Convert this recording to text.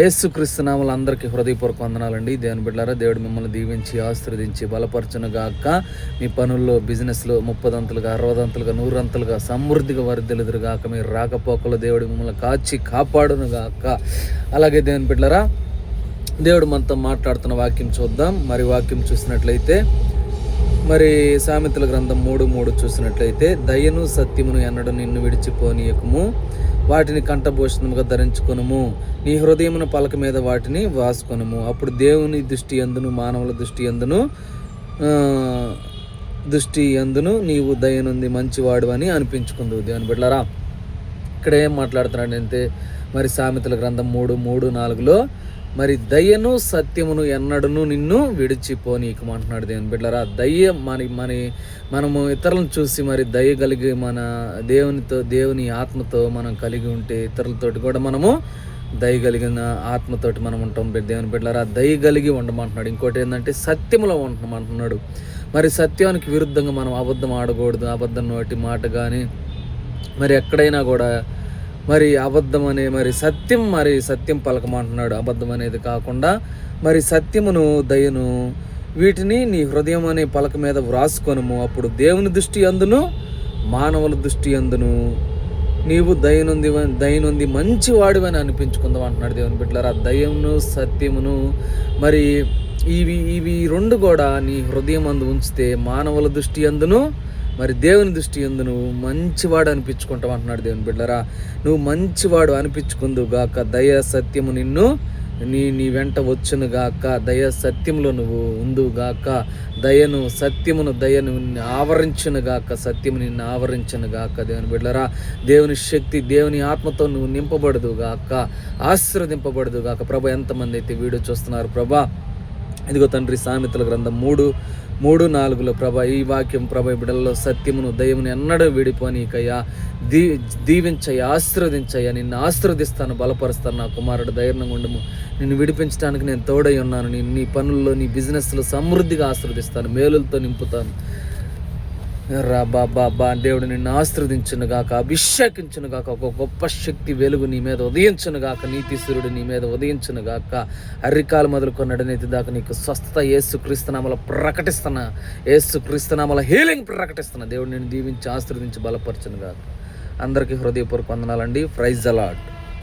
యేసుక్రీస్తు నామములో అందరికీ హృదయపూర్వక వందనాలండి. దేవుని బిడ్డలారా, దేవుడు మిమ్మల్ని దీవించి ఆశీర్వదించి బలపరచునుగాక. మీ పనుల్లో, బిజినెస్లో 30 60 100 సమృద్ధిగా వర్ధిల్లుదురుగాక. మీరు రాకపోకలో దేవుడు మిమ్మల్ని కాచి కాపాడునుగాక. అలాగే దేవుని బిడ్డలారా, దేవుడు మనతో మాట్లాడుతున్న వాక్యం చూద్దాం. మరి వాక్యం చూసినట్లయితే, మరి సామెతల గ్రంథం 3:3 చూసినట్లయితే, దయను సత్యమును ఎన్నడూ నిన్ను విడిచిపోనీయకము, వాటిని కంఠభూషణముగా ధరించుకొనుము, నీ హృదయమున పలక మీద వాటిని వాసుకొనుము. అప్పుడు దేవుని దృష్టి యందును మానవుల దృష్టి యందును నీవు దయనుంది మంచివాడు అని అనిపించుకుందు. దేవుని బిడ్డలారా, ఇక్కడ ఏం మాట్లాడుతున్నాడంటే, మరి సామెతల గ్రంథం 3:3-4లో మరి దయను సత్యమును ఎన్నడను నిన్ను విడిచిపోనీయకమంటున్నాడు. దేవుని బిడ్డలారా, దయ మనము ఇతరులను చూసి మరి దయ కలిగి మన దేవుని ఆత్మతో మనం కలిగి ఉంటే ఇతరులతోటి కూడా మనము దయ కలిగిన ఆత్మతోటి మనం ఉంటాం. దేవుని బిడ్డలారా, దయ కలిగి ఉండమంటున్నాడు. ఇంకోటి ఏంటంటే సత్యములో ఉండమంటున్నాడు. మరి సత్యానికి విరుద్ధంగా మనం అబద్ధం ఆడకూడదు. అబద్ధం నోటి మాట కానీ మరి ఎక్కడైనా కూడా మరి అబద్ధం అనే సత్యం పలకమంటున్నాడు. అబద్ధం అనేది కాకుండా మరి సత్యమును దయను వీటిని నీ హృదయం అనే పలక మీద వ్రాసుకొనుము. అప్పుడు దేవుని దృష్టి అందును మానవుల దృష్టి అందును నీవు దయనుంది మంచివాడివని అనిపించుకుందాం అంటున్నాడు. దేవుని బిడ్డలారా, దయమును సత్యమును మరి ఇవి రెండు కూడా నీ హృదయం అందు ఉంచితే మానవుల దృష్టి అందును మరి దేవుని దృష్టి యందు నువ్వు మంచివాడు అనిపించుకుంటావు అంటున్నాడు. దేవుని బిడ్డలారా, నువ్వు మంచివాడు అనిపించుకుందు గాక. దయ సత్యము నిన్ను నీ వెంట వచ్చును గాక. దయ సత్యములో నువ్వు ఉందుగాక. దయను ఆవరించును గాక. సత్యము నిన్ను ఆవరించును గాక. దేవుని బిడ్డలారా, దేవుని శక్తి, దేవుని ఆత్మతో నువ్వు నింపబడదు గాక, ఆశీర్వదింపబడదు గాక. ప్రభా, ఎంతమంది అయితే వీడియో చూస్తున్నారు ప్రభా, ఇదిగో తండ్రి, సామెతల గ్రంథం 3:4లో ప్రభా, ఈ వాక్యం ప్రభా బిడ్డలలో సత్యమును దయమును ఎన్నడూ విడిపోనీకయ్యా. దీవించయ్యా, ఆశీర్వదించయ్యా. నిన్ను ఆశీర్వదిస్తాను, బలపరుస్తాను. నా కుమారుడు ధైర్యంగా ఉండము. నిన్ను విడిపించడానికి నేను తోడై ఉన్నాను. నీ పనుల్లో, నీ బిజినెస్లో సమృద్ధిగా ఆశీర్వదిస్తాను, మేలులతో నింపుతాను. దేవుడు నిన్ను ఆశీర్వదించునుగాక, అభిషేకించునుగాక. ఒక గొప్ప శక్తి వెలుగు నీ మీద ఉదయించునుగాక. నీతి సూర్యుడు నీ మీద ఉదయించునుగాక. అర్రికాలు మొదలుకొని నడినెత్తి దాకా నీకు స్వస్థత యేసుక్రీస్తు నామములో ప్రకటిస్తున్నా. యేసుక్రీస్తు నామములో హీలింగ్ ప్రకటిస్తున్నా. దేవుడు నిన్ను దీవించి ఆశీర్వదించి బలపరచునుగాక. అందరికీ హృదయపూర్వక వందనాలండి. Praise the lord.